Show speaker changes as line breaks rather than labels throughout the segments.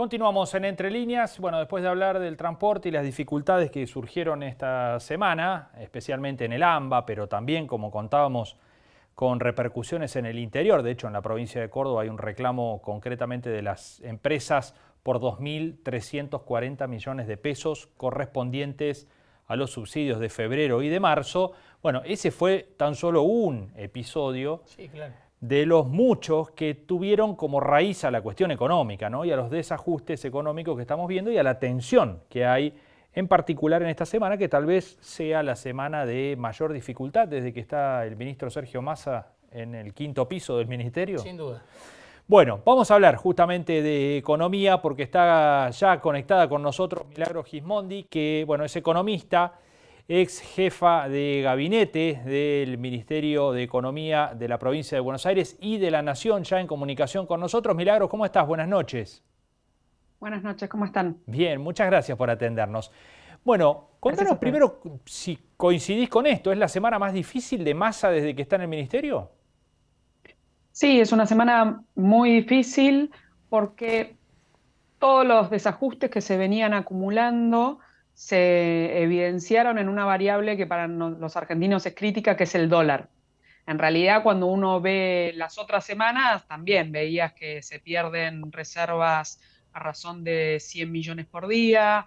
Continuamos en Entre Líneas. Bueno, después de hablar del transporte y las dificultades que surgieron esta semana, especialmente en el AMBA, pero también, como contábamos, con repercusiones en el interior. De hecho, en la provincia de Córdoba hay un reclamo concretamente de las empresas por 2.340 millones de pesos correspondientes a los subsidios de febrero y de marzo. Bueno, ese fue tan solo un episodio.
Sí, claro.
De los muchos que tuvieron como raíz a la cuestión económica, ¿no? Y a los desajustes económicos que estamos viendo y a la tensión que hay, en particular en esta semana, que tal vez sea la semana de mayor dificultad desde que está el ministro Sergio Massa en el quinto piso del ministerio.
Sin duda.
Bueno, vamos a hablar justamente de economía porque está ya conectada con nosotros Milagros Gismondi, que bueno, es economista, ex jefa de gabinete del Ministerio de Economía de la provincia de Buenos Aires y de la Nación, ya en comunicación con nosotros. Milagros, ¿cómo estás? Buenas noches.
Buenas noches, ¿cómo están?
Bien, muchas gracias por atendernos. Bueno, contanos primero si coincidís con esto. ¿Es la semana más difícil de Massa desde que está en el Ministerio?
Sí, es una semana muy difícil porque todos los desajustes que se venían acumulando se evidenciaron en una variable que para los argentinos es crítica, que es el dólar. En realidad, cuando uno ve las otras semanas, también veías que se pierden reservas a razón de 100 millones por día.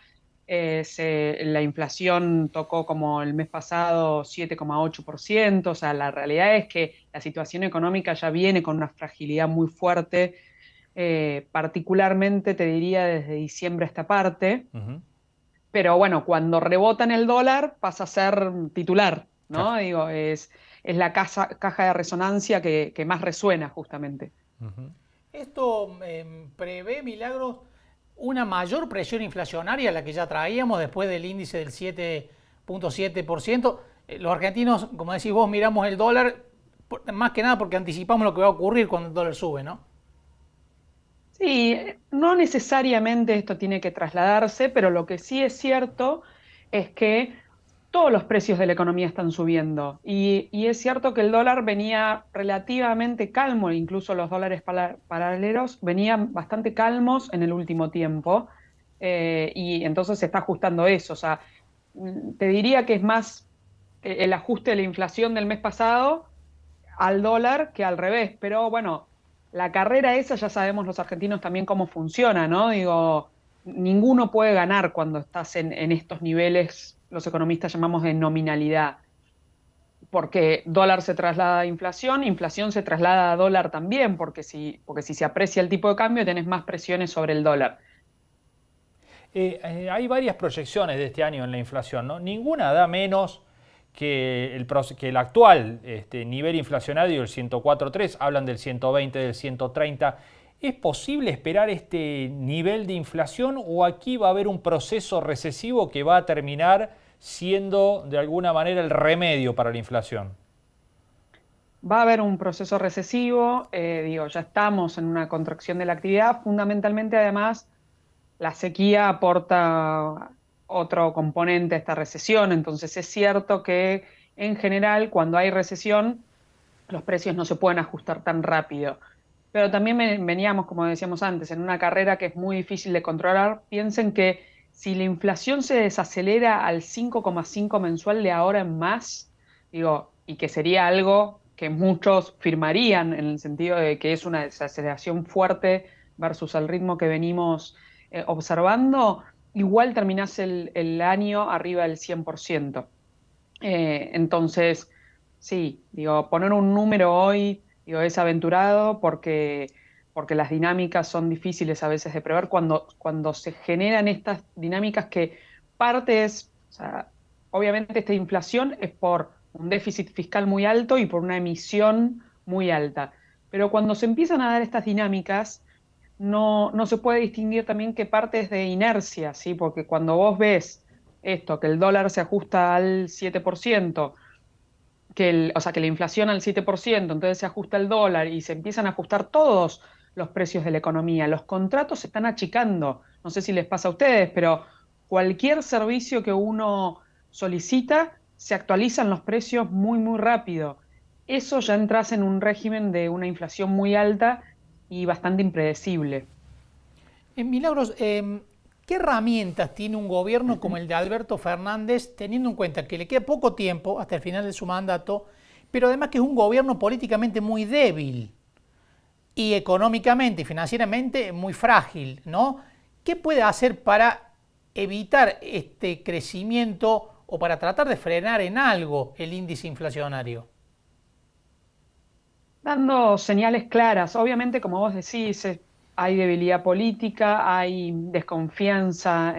La inflación tocó como el mes pasado 7,8%. O sea, la realidad es que la situación económica ya viene con una fragilidad muy fuerte, particularmente te diría desde diciembre a esta parte. Pero bueno, cuando rebota en el dólar pasa a ser titular, ¿no?
Claro.
Digo, es la caja de resonancia que más resuena justamente.
Esto prevé, Milagros, una mayor presión inflacionaria a la que ya traíamos después del índice del 7,7%. Los argentinos, como decís vos, miramos el dólar más que nada porque anticipamos lo que va a ocurrir cuando el dólar sube, ¿no?
Sí, no necesariamente esto tiene que trasladarse, pero lo que sí es cierto es que todos los precios de la economía están subiendo y es cierto que el dólar venía relativamente calmo, incluso los dólares paralelos venían bastante calmos en el último tiempo, y entonces se está ajustando eso. O sea, te diría que es más el ajuste de la inflación del mes pasado al dólar que al revés, pero bueno, la carrera esa ya sabemos los argentinos también cómo funciona, ¿no? Digo, ninguno puede ganar cuando estás en estos niveles, los economistas llamamos de nominalidad, porque dólar se traslada a inflación, inflación se traslada a dólar también, porque si se aprecia el tipo de cambio tenés más presiones sobre el dólar.
Hay varias proyecciones de este año en la inflación, ¿no? Ninguna da menos que el actual nivel inflacionario, el 104,3, hablan del 120, del 130. ¿Es posible esperar este nivel de inflación o aquí va a haber un proceso recesivo que va a terminar siendo de alguna manera el remedio para la inflación?
Va a haber un proceso recesivo, digo, ya estamos en una contracción de la actividad, fundamentalmente además la sequía aporta otro componente a esta recesión, entonces es cierto que en general cuando hay recesión los precios no se pueden ajustar tan rápido. Pero también veníamos, como decíamos antes, en una carrera que es muy difícil de controlar. Piensen que si la inflación se desacelera al 5,5 mensual de ahora en más, digo, y que sería algo que muchos firmarían en el sentido de que es una desaceleración fuerte versus el ritmo que venimos observando, igual terminás el año arriba del 100%. Entonces, sí, digo, poner un número hoy, digo, es aventurado porque las dinámicas son difíciles a veces de prever cuando se generan estas dinámicas que parte es, o sea, obviamente esta inflación es por un déficit fiscal muy alto y por una emisión muy alta. Pero cuando se empiezan a dar estas dinámicas, no se puede distinguir también qué parte es de inercia, ¿sí? Porque cuando vos ves esto, que el dólar se ajusta al 7%, o sea, que la inflación al 7%, entonces se ajusta el dólar y se empiezan a ajustar todos los precios de la economía. Los contratos se están achicando. No sé si les pasa a ustedes, pero cualquier servicio que uno solicita, se actualizan los precios muy, muy rápido. Eso ya entras en un régimen de una inflación muy alta y bastante impredecible.
Milagros, ¿qué herramientas tiene un gobierno como el de Alberto Fernández, teniendo en cuenta que le queda poco tiempo hasta el final de su mandato, pero además que es un gobierno políticamente muy débil y económicamente y financieramente muy frágil, ¿no? ¿Qué puede hacer para evitar este crecimiento o para tratar de frenar en algo el índice inflacionario?
Dando señales claras. Obviamente, como vos decís, hay debilidad política, hay desconfianza.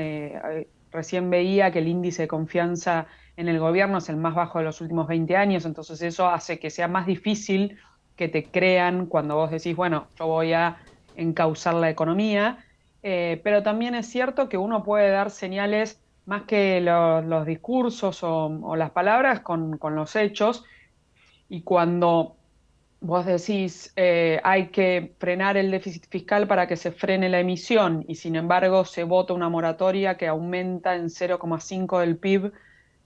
Recién veía que el índice de confianza en el gobierno es el más bajo de los últimos 20 años, entonces eso hace que sea más difícil que te crean cuando vos decís, bueno, yo voy a encauzar la economía. Pero también es cierto que uno puede dar señales más que los discursos o las palabras con los hechos, y cuando vos decís, hay que frenar el déficit fiscal para que se frene la emisión, y sin embargo se vota una moratoria que aumenta en 0,5 del PIB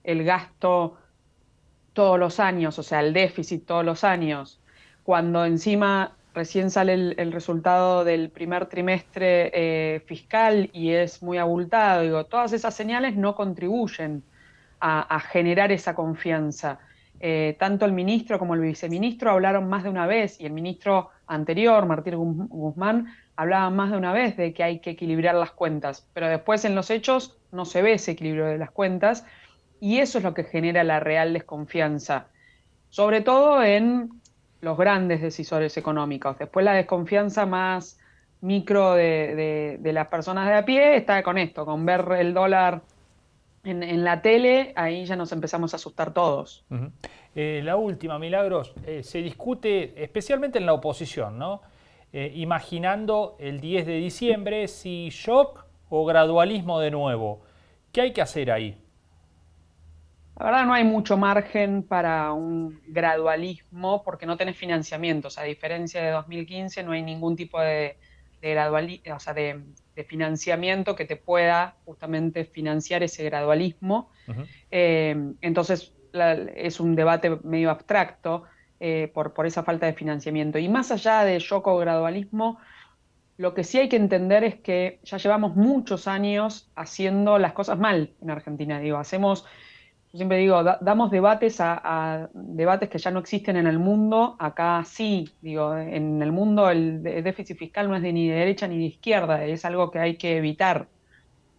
el gasto todos los años, o sea, el déficit todos los años, cuando encima recién sale el resultado del primer trimestre fiscal y es muy abultado. Digo, todas esas señales no contribuyen a generar esa confianza. Tanto el ministro como el viceministro hablaron más de una vez, y el ministro anterior, Martín Guzmán, hablaba más de una vez de que hay que equilibrar las cuentas, pero después en los hechos no se ve ese equilibrio de las cuentas, y eso es lo que genera la real desconfianza, sobre todo en los grandes decisores económicos. Después la desconfianza más micro de las personas de a pie está con esto, con ver el dólar en la tele. Ahí ya nos empezamos a asustar todos.
Uh-huh. La última, Milagros, se discute especialmente en la oposición, ¿no? Imaginando el 10 de diciembre, si shock o gradualismo de nuevo. ¿Qué hay que hacer ahí?
La verdad no hay mucho margen para un gradualismo porque no tenés financiamientos. A diferencia de 2015 no hay ningún tipo o sea, de financiamiento que te pueda justamente financiar ese gradualismo.
Uh-huh.
Entonces es un debate medio abstracto por esa falta de financiamiento. Y más allá de shock o gradualismo, lo que sí hay que entender es que ya llevamos muchos años haciendo las cosas mal en Argentina. Digo, yo siempre digo, damos debates a debates que ya no existen en el mundo. Acá sí, digo, en el mundo el déficit fiscal no es ni de derecha ni de izquierda, es algo que hay que evitar.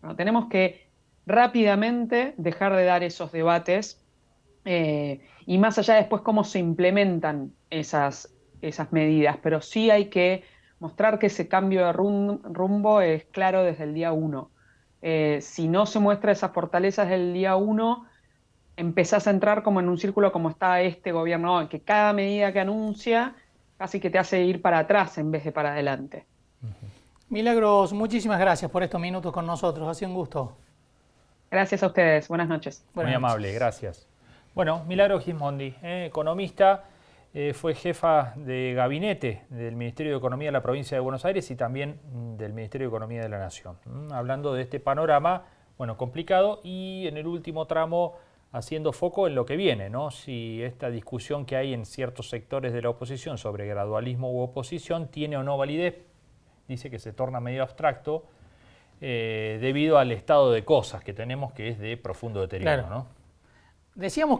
¿No? Tenemos que rápidamente dejar de dar esos debates, y más allá después cómo se implementan esas medidas, pero sí hay que mostrar que ese cambio de rumbo es claro desde el día uno. Si no se muestra esas fortalezas del día uno, empezás a entrar como en un círculo como está este gobierno hoy, que cada medida que anuncia casi que te hace ir para atrás en vez de para adelante.
Milagros, muchísimas gracias por estos minutos con nosotros. Ha sido un gusto.
Gracias a ustedes. Buenas noches.
Muy amable, gracias. Bueno, Milagros Gismondi, economista, fue jefa de gabinete del Ministerio de Economía de la provincia de Buenos Aires y también del Ministerio de Economía de la Nación. Hablando de este panorama, bueno, complicado, y en el último tramo haciendo foco en lo que viene, ¿no? Si esta discusión que hay en ciertos sectores de la oposición sobre gradualismo u oposición tiene o no validez. Dice que se torna medio abstracto debido al estado de cosas que tenemos, que es de profundo deterioro,
claro,
¿no?
Decíamos que